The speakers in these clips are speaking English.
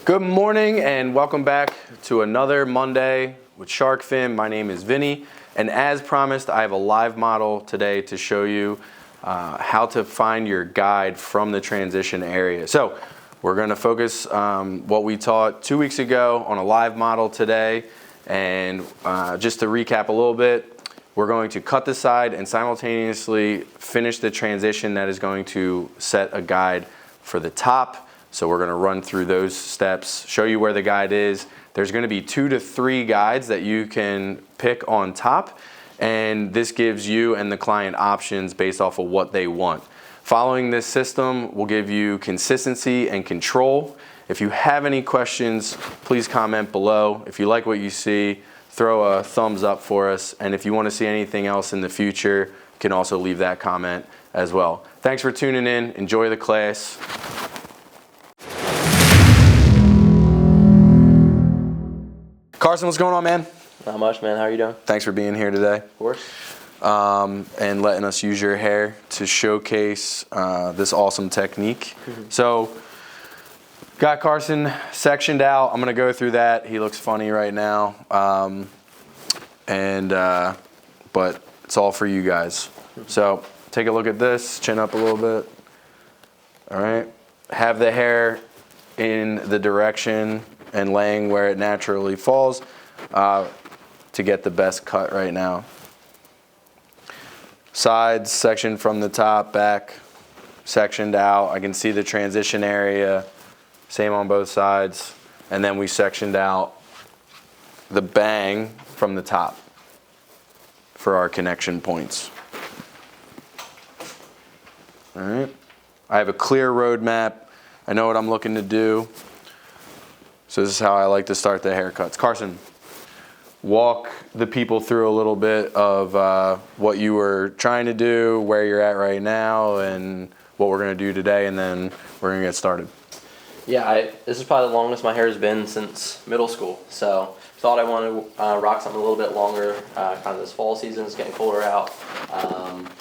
Good morning and welcome back to another Monday with Shark Fin. My name is Vinny, and as promised, I have a live model today to show you how to find your guide from the transition area. So we're going to focus what we taught 2 weeks ago on a live model today, and just to recap a little bit, we're going to cut the side and simultaneously finish the transition that is going to set a guide for the top. So we're going to run through those steps, show you where the guide is. There's going to be 2 to 3 guides that you can pick on top, and this gives you and the client options based off of what they want. Following this system will give you consistency and control. If you have any questions, please comment below. If you like what you see, throw a thumbs up for us, and if you want to see anything else in the future, you can also leave that comment as well. Thanks for tuning in. Enjoy the class. Carson, what's going on, man? Not much, man. How are you doing? Thanks for being here today. Of course. And letting us use your hair to showcase this awesome technique. So, got Carson sectioned out. I'm going to go through that. He looks funny right now. But it's all for you guys. So, take a look at this. Chin up a little bit. All right. Have the hair in the direction and laying where it naturally falls to get the best cut right now. Sides sectioned from the top, back sectioned out. I can see the transition area, same on both sides. And then we sectioned out the bang from the top for our connection points. All right. I have a clear roadmap. I know what I'm looking to do. So this is how I like to start the haircuts. Carson, walk the people through a little bit of what you were trying to do, where you're at right now, and what we're going to do today, and then we're going to get started. Yeah, this is probably the longest my hair has been since middle school. So thought I wanted to rock something a little bit longer. Kind of this fall season, it's getting colder out.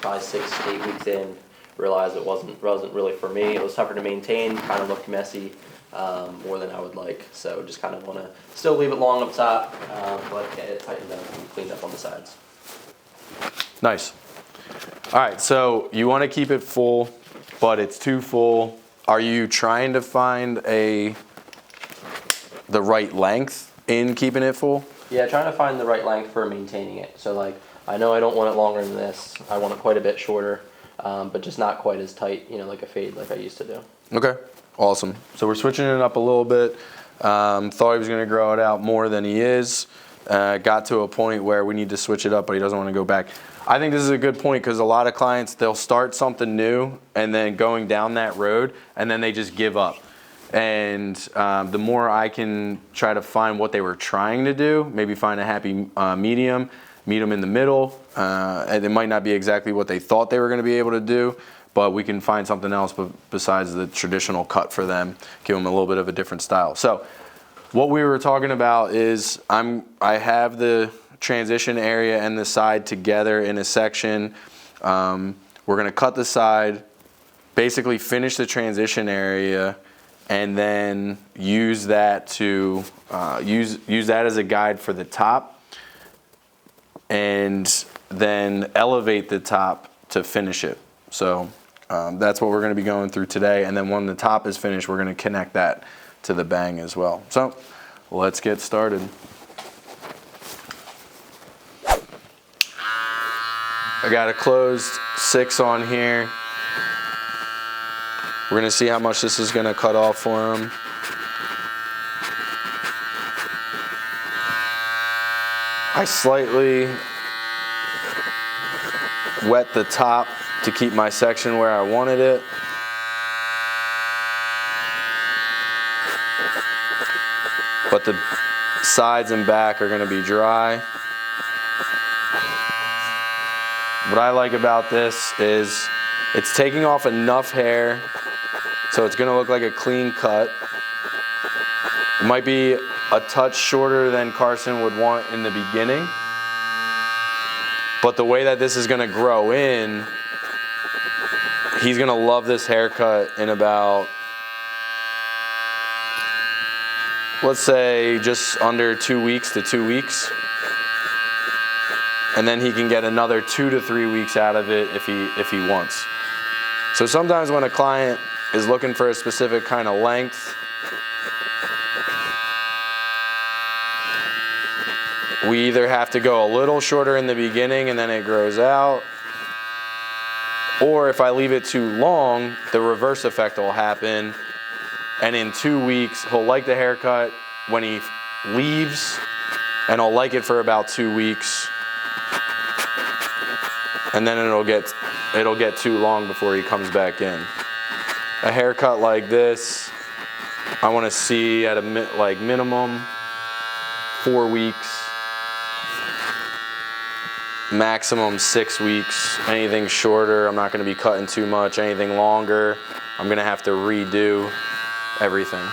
Probably 6 to 8 weeks in, realized it wasn't really for me. It was tougher to maintain, kind of looked messy. More than I would like, so just kind of want to still leave it long up top, but get it tightened up and cleaned up on the sides. Nice. All right, so you want to keep it full, but it's too full. Are you trying to find the right length in keeping it full? Yeah, trying to find the right length for maintaining it. So like, I know I don't want it longer than this. I want it quite a bit shorter, but just not quite as tight, like a fade like I used to do. Okay. Awesome. So we're switching it up a little bit. Thought he was going to grow it out more than he is. Got to a point where we need to switch it up, but he doesn't want to go back. I think this is a good point because a lot of clients, they'll start something new and then going down that road and then they just give up. And the more I can try to find what they were trying to do, maybe find a happy medium, meet them in the middle. And it might not be exactly what they thought they were going to be able to do, but we can find something else besides the traditional cut for them, give them a little bit of a different style. So what we were talking about is I have the transition area and the side together in a section. We're going to cut the side, basically finish the transition area, and then use that to use that as a guide for the top, and then elevate the top to finish it. So that's what we're going to be going through today, and then when the top is finished, we're going to connect that to the bang as well. So let's get started. I got a closed 6 on here. We're going to see how much this is going to cut off for him. I slightly wet the top to keep my section where I wanted it. But the sides and back are going to be dry. What I like about this is it's taking off enough hair so it's going to look like a clean cut. It might be a touch shorter than Carson would want in the beginning, but the way that this is going to grow in, he's going to love this haircut in about let's say just under 2 weeks to 2 weeks. And then he can get another 2 to 3 weeks out of it if he wants. So sometimes when a client is looking for a specific kind of length, we either have to go a little shorter in the beginning and then it grows out, or if I leave it too long, the reverse effect will happen, and in 2 weeks he'll like the haircut when he leaves, and he'll like it for about 2 weeks, and then it'll get too long before he comes back in. A haircut like this, I want to see at a minimum 4 weeks, maximum 6 weeks. Anything shorter, I'm not going to be cutting too much. Anything longer, I'm going to have to redo everything.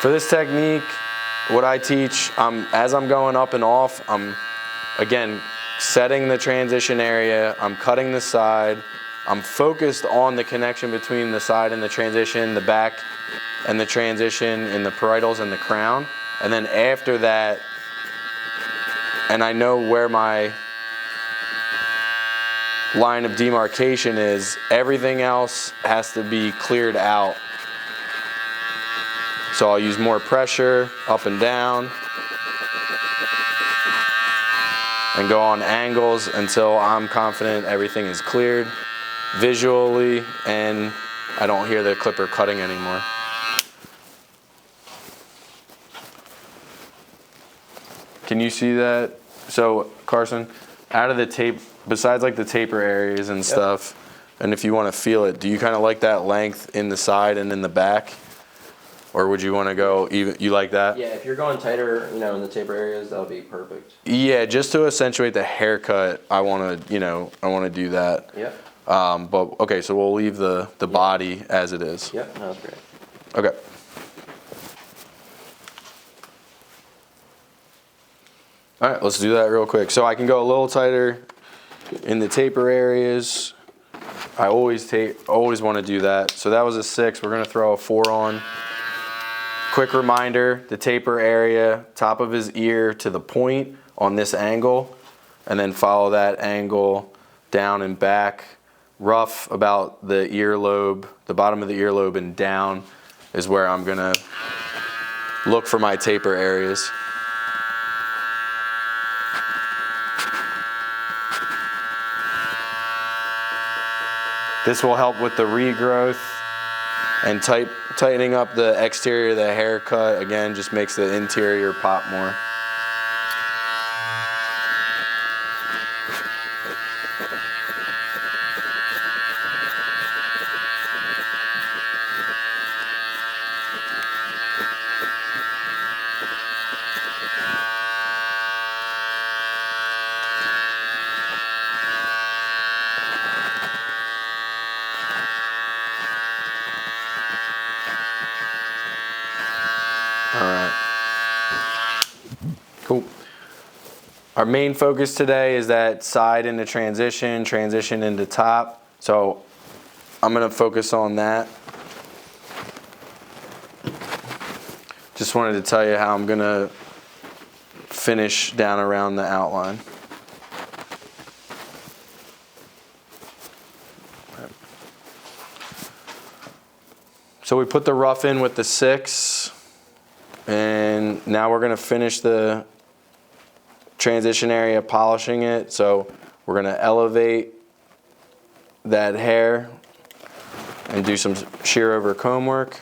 For this technique, what I teach, as I'm going up and off, I'm, again, setting the transition area, I'm cutting the side, I'm focused on the connection between the side and the transition, the back and the transition in the parietals and the crown. And then after that, and I know where my line of demarcation is, everything else has to be cleared out. So I'll use more pressure up and down and go on angles until I'm confident everything is cleared visually and I don't hear the clipper cutting anymore. Can you see that? So Carson, out of the tape, besides like the taper areas and stuff, and if you want to feel it, do you kind of like that length in the side and in the back? Or would you want to go even, you like that? Yeah, if you're going tighter, in the taper areas, that'll be perfect. Yeah, just to accentuate the haircut, I want to do that. Yep. But okay, so we'll leave the body as it is. Yep, that was great. Okay. All right, let's do that real quick. So I can go a little tighter in the taper areas. I always want to do that. So that was a 6. We're going to throw a 4 on. Quick reminder, the taper area, top of his ear to the point on this angle, and then follow that angle down and back. Rough about the earlobe, the bottom of the earlobe and down is where I'm gonna look for my taper areas. This will help with the regrowth, and tightening up the exterior of the haircut, again, just makes the interior pop more. All right. Cool. Our main focus today is that side into transition, transition into top. So I'm going to focus on that. Just wanted to tell you how I'm going to finish down around the outline. So we put the rough in with the 6, and now we're going to finish the transition area, polishing it. So we're going to elevate that hair and do some shear over comb work.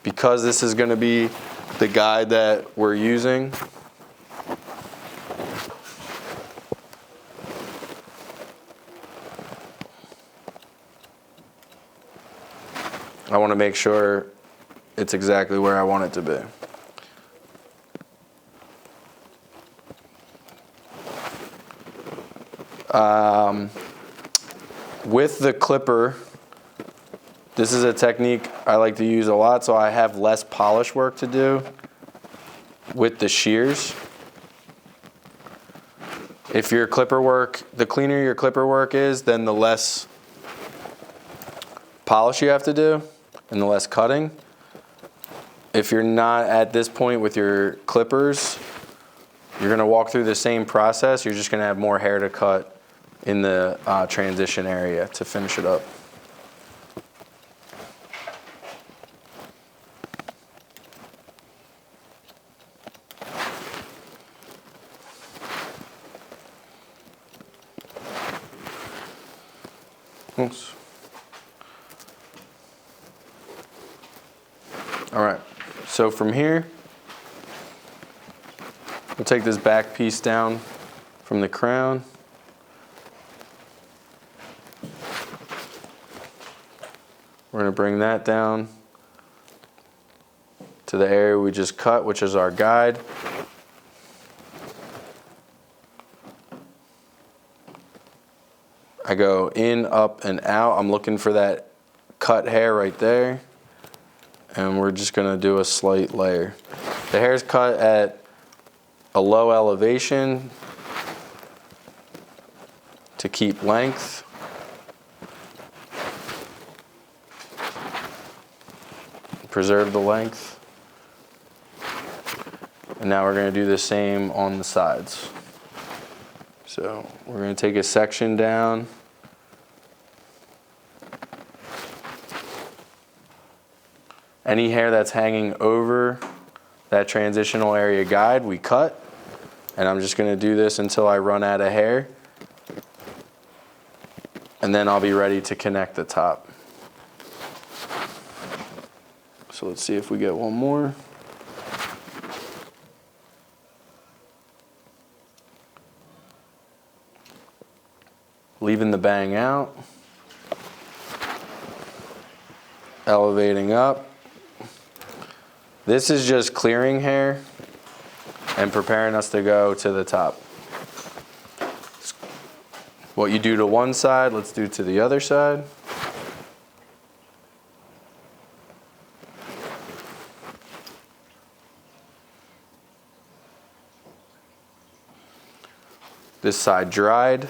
Because this is going to be the guide that we're using, I want to make sure it's exactly where I want it to be. With the clipper, this is a technique I like to use a lot, so I have less polish work to do with the shears. If your clipper work, the cleaner your clipper work is, then the less polish you have to do and the less cutting. If you're not at this point with your clippers, you're gonna walk through the same process. You're just gonna have more hair to cut in the transition area to finish it up. Oops. All right, so from here, we'll take this back piece down from the crown. We're gonna bring that down to the area we just cut, which is our guide. I go in, up, and out. I'm looking for that cut hair right there. And we're just gonna do a slight layer. The hair's cut at a low elevation to keep length. Preserve the length. And now we're gonna do the same on the sides. So we're gonna take a section down. Any hair that's hanging over that transitional area guide, we cut. And I'm just gonna do this until I run out of hair. And then I'll be ready to connect the top. So let's see if we get one more. Leaving the bang out. Elevating up. This is just clearing hair and preparing us to go to the top. What you do to one side, let's do to the other side. This side dried.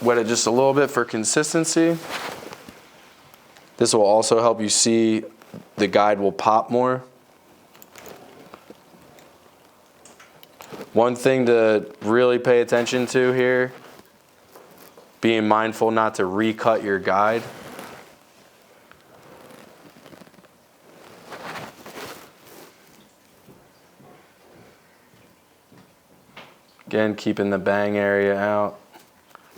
Wet it just a little bit for consistency. This will also help you see the guide will pop more. One thing to really pay attention to here, being mindful not to recut your guide. Again, keeping the bang area out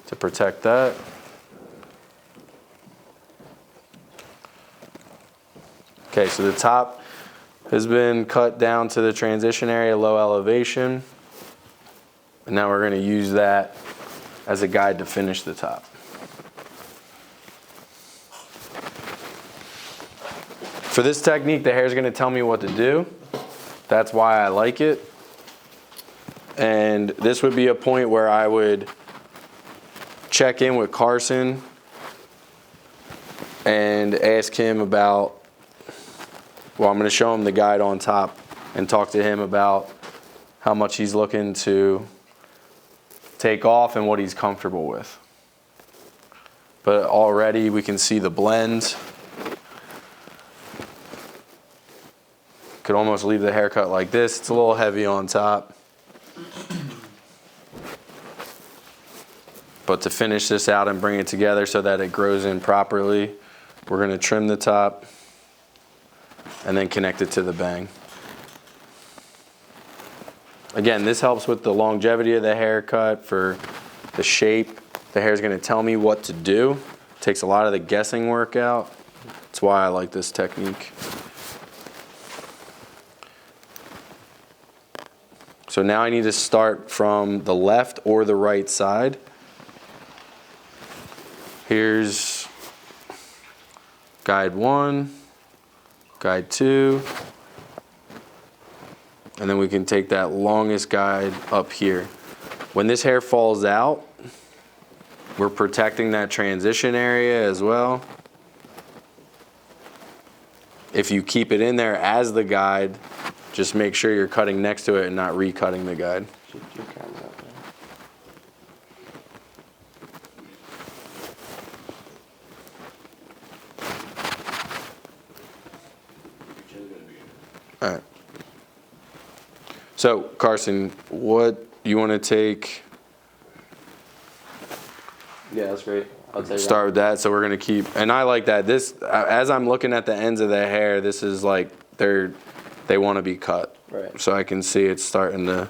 to protect that. Okay, so the top has been cut down to the transition area, low elevation. And now we're going to use that as a guide to finish the top. For this technique, the hair is going to tell me what to do. That's why I like it. And this would be a point where I would check in with Carson and ask him about, well, I'm going to show him the guide on top and talk to him about how much he's looking to take off and what he's comfortable with. But already we can see the blend. Could almost leave the haircut like this. It's a little heavy on top. But to finish this out and bring it together so that it grows in properly, we're going to trim the top and then connect it to the bang. Again, this helps with the longevity of the haircut, for the shape. The hair is going to tell me what to do. It takes a lot of the guessing work out. That's why I like this technique. So now I need to start from the left or the right side. Here's guide 1, guide 2. And then we can take that longest guide up here. When this hair falls out, we're protecting that transition area as well. If you keep it in there as the guide, just make sure you're cutting next to it and not recutting the guide. All right. So, Carson, what you want to take? Yeah, that's great. I'd say Start with that. So we're gonna keep, and I like that. This, as I'm looking at the ends of the hair, this is like they want to be cut. Right. So I can see it's starting to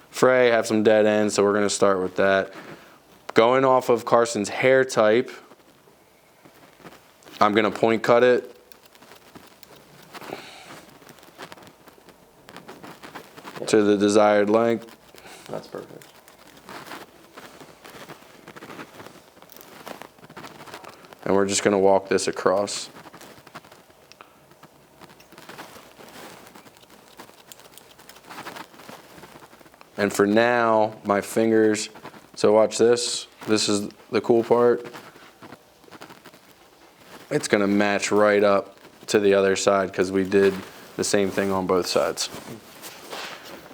fray, have some dead ends. So we're gonna start with that. Going off of Carson's hair type, I'm gonna point cut it. To the desired length. That's perfect. And we're just going to walk this across. And for now, my fingers, so watch this. This is the cool part. It's going to match right up to the other side because we did the same thing on both sides.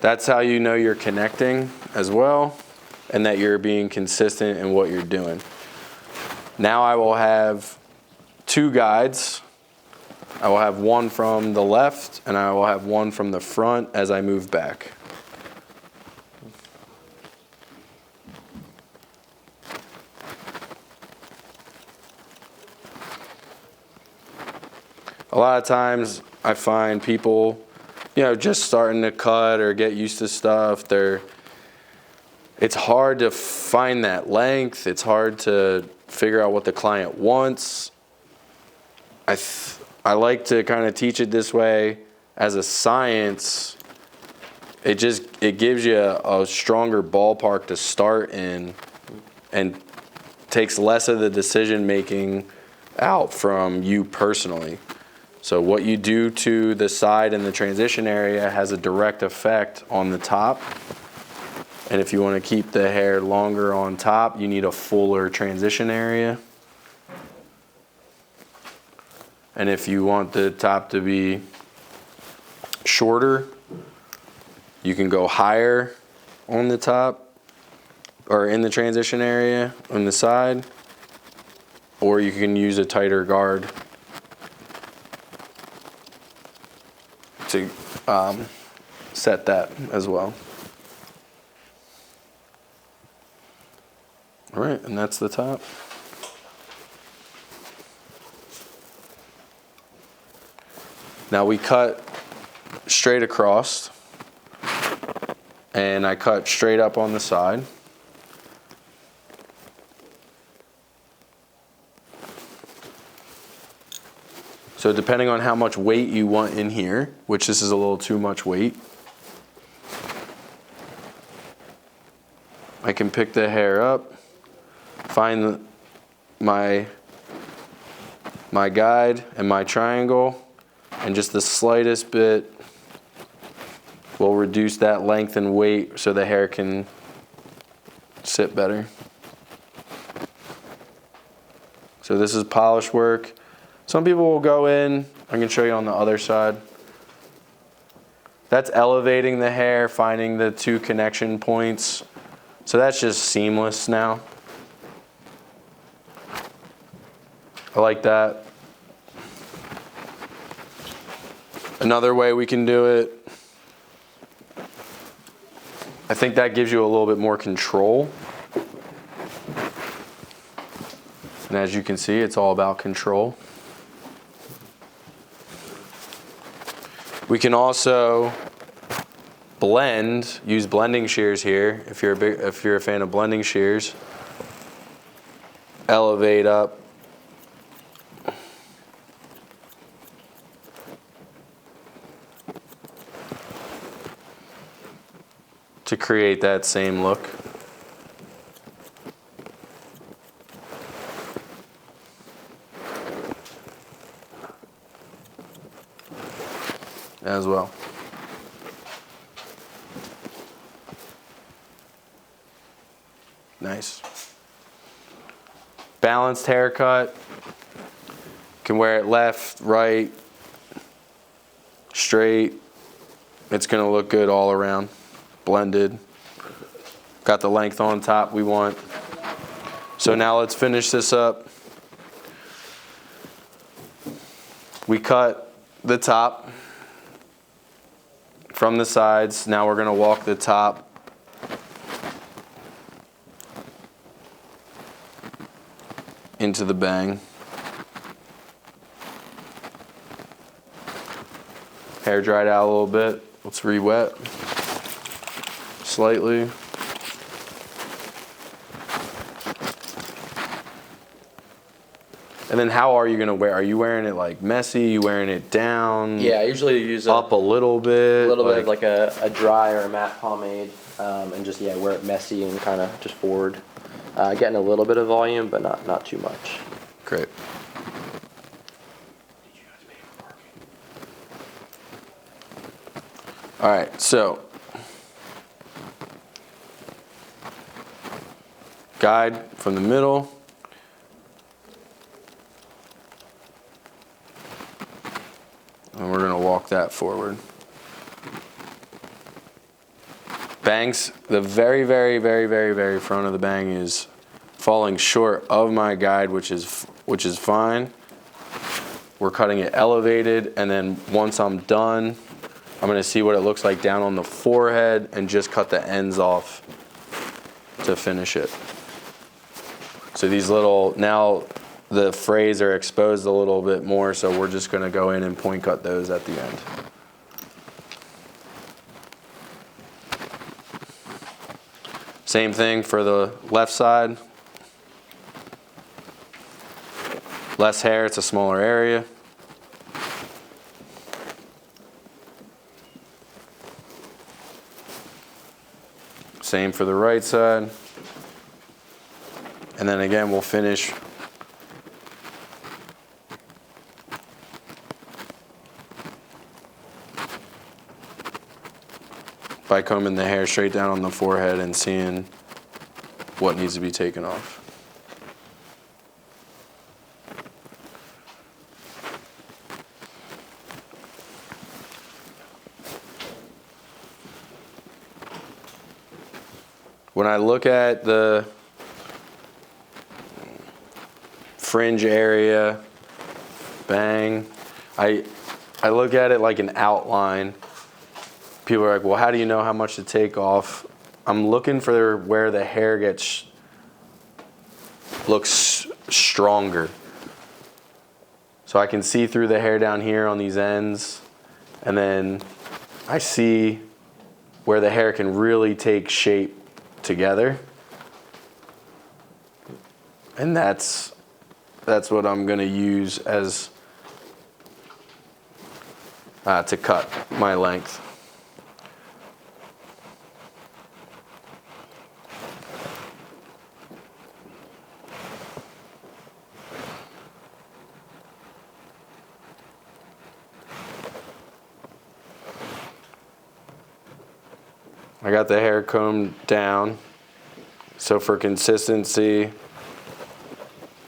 That's how you know you're connecting as well and that you're being consistent in what you're doing. Now I will have 2 guides. I will have one from the left and I will have one from the front as I move back. A lot of times I find people, just starting to cut or get used to stuff, it's hard to find that length. It's hard to figure out what the client wants. I like to kind of teach it this way as a science. It gives you a stronger ballpark to start in and takes less of the decision making out from you personally. So what you do to the side and the transition area has a direct effect on the top. And if you want to keep the hair longer on top, you need a fuller transition area. And if you want the top to be shorter, you can go higher on the top or in the transition area on the side, or you can use a tighter guard to set that as well. All right, and that's the top. Now we cut straight across, and I cut straight up on the side. So depending on how much weight you want in here, which this is a little too much weight, I can pick the hair up, find my guide and my triangle, and just the slightest bit will reduce that length and weight so the hair can sit better. So this is polish work. Some people will go in, I can show you on the other side. That's elevating the hair, finding the 2 connection points. So that's just seamless now. I like that. Another way we can do it, I think that gives you a little bit more control. And as you can see, it's all about control. We can also blend, use blending shears here if you're a fan of blending shears. Elevate up. To create that same look. as well. Nice. Balanced haircut. Can wear it left, right, straight. It's gonna look good all around. Blended. Got the length on top we want. So now let's finish this up. We cut the top from the sides. Now we're gonna walk the top into the bang. Hair dried out a little bit. Let's re-wet slightly. And then how are you gonna wear? Are you wearing it like messy? You wearing it down? Yeah, I usually use up a little bit. A little bit of like a dry or a matte pomade, and just wear it messy and kind of just forward, getting a little bit of volume, but not too much. Great. All right, so guide from the middle. And we're gonna walk that forward. Bangs, the very, very, very, very, very front of the bang is falling short of my guide, which is fine. We're cutting it elevated, and then once I'm done, I'm gonna see what it looks like down on the forehead and just cut the ends off to finish it. So these little, now the frays are exposed a little bit more, so we're just gonna go in and point cut those at the end. Same thing for the left side. Less hair, it's a smaller area. Same for the right side. And then again, we'll finish by combing the hair straight down on the forehead and seeing what needs to be taken off. When I look at the fringe area, bang, I look at it like an outline. People are like, well, how do you know how much to take off? I'm looking for where the hair looks stronger. So I can see through the hair down here on these ends, and then I see where the hair can really take shape together. And that's what I'm gonna use as to cut my length. I got the hair combed down, so for consistency,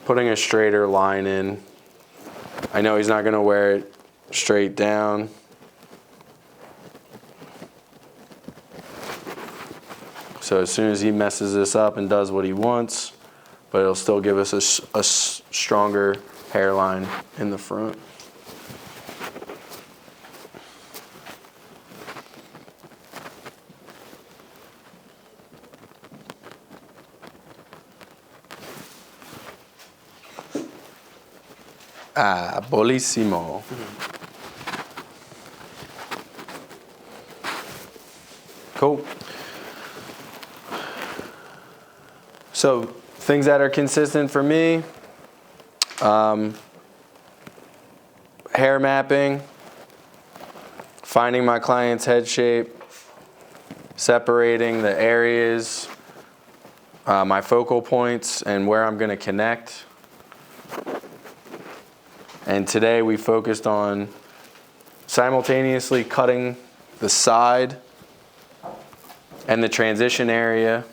putting a straighter line in. I know he's not gonna wear it straight down. So as soon as he messes this up and does what he wants, but it'll still give us a stronger hairline in the front. Ah, buonissimo. Cool. So things that are consistent for me, hair mapping, finding my client's head shape, separating the areas, my focal points, and where I'm going to connect. And today we focused on simultaneously cutting the side and the transition area,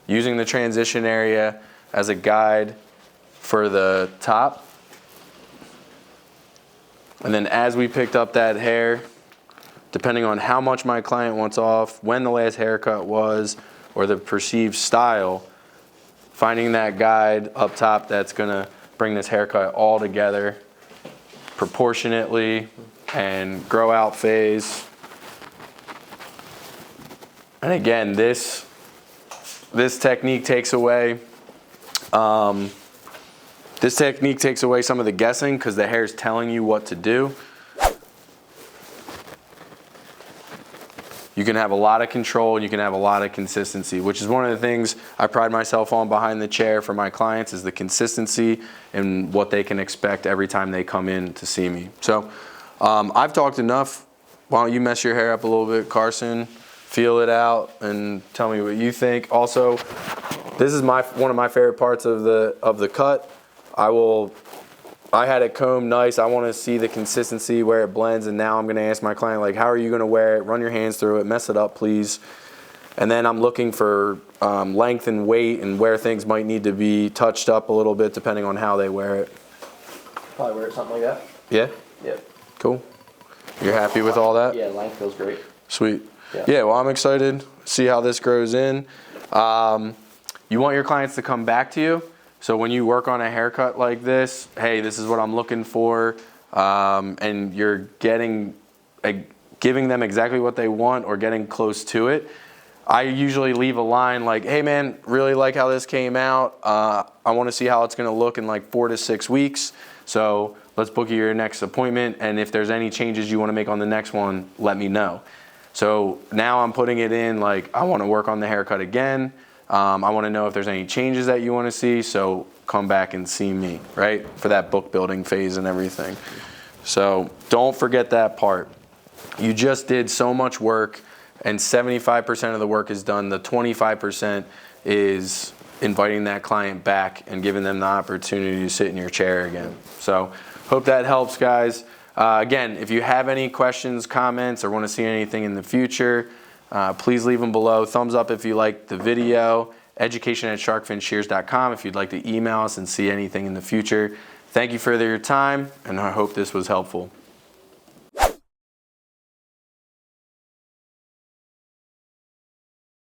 using the transition area as a guide for the top. And then as we picked up that hair, depending on how much my client wants off, when the last haircut was, or the perceived style, finding that guide up top that's gonna bring this haircut all together proportionately and grow out phase. And again, this technique takes away some of the guessing because the hair is telling you what to do. You can have a lot of control and you can have a lot of consistency, which is one of the things I pride myself on behind the chair for my clients, is the consistency and what they can expect every time they come in to see me. So I've talked enough. Why don't you mess your hair up a little bit, Carson? Feel it out and tell me what you think. Also, this is one of my favorite parts of the cut. I had it combed nice. I want to see the consistency where it blends, and now I'm going to ask my client, like, how are you going to wear it? Run your hands through it, mess it up, please. And then I'm looking for length and weight and where things might need to be touched up a little bit depending on how they wear it. Probably wear it something like that. Yeah? Yep. Cool. You're happy with all that? Yeah, length feels great. Sweet. Yeah, well, I'm excited to see how this grows in. You want your clients to come back to you. So when you work on a haircut like this, hey, this is what I'm looking for, and you're giving them exactly what they want or getting close to it, I usually leave a line like, hey man, really like how this came out. I want to see how it's going to look in like 4 to 6 weeks. So let's book you your next appointment, and if there's any changes you want to make on the next one, let me know. So now I'm putting it in like, I want to work on the haircut again. I want to know if there's any changes that you want to see, so come back and see me, right? For that book building phase and everything. So don't forget that part. You just did so much work, and 75% of the work is done. The 25% is inviting that client back and giving them the opportunity to sit in your chair again. So hope that helps, guys. Again, if you have any questions, comments, or want to see anything in the future, please leave them below. Thumbs up if you liked the video. education@sharkfinshears.com if you'd like to email us and see anything in the future. Thank you for your time, and I hope this was helpful.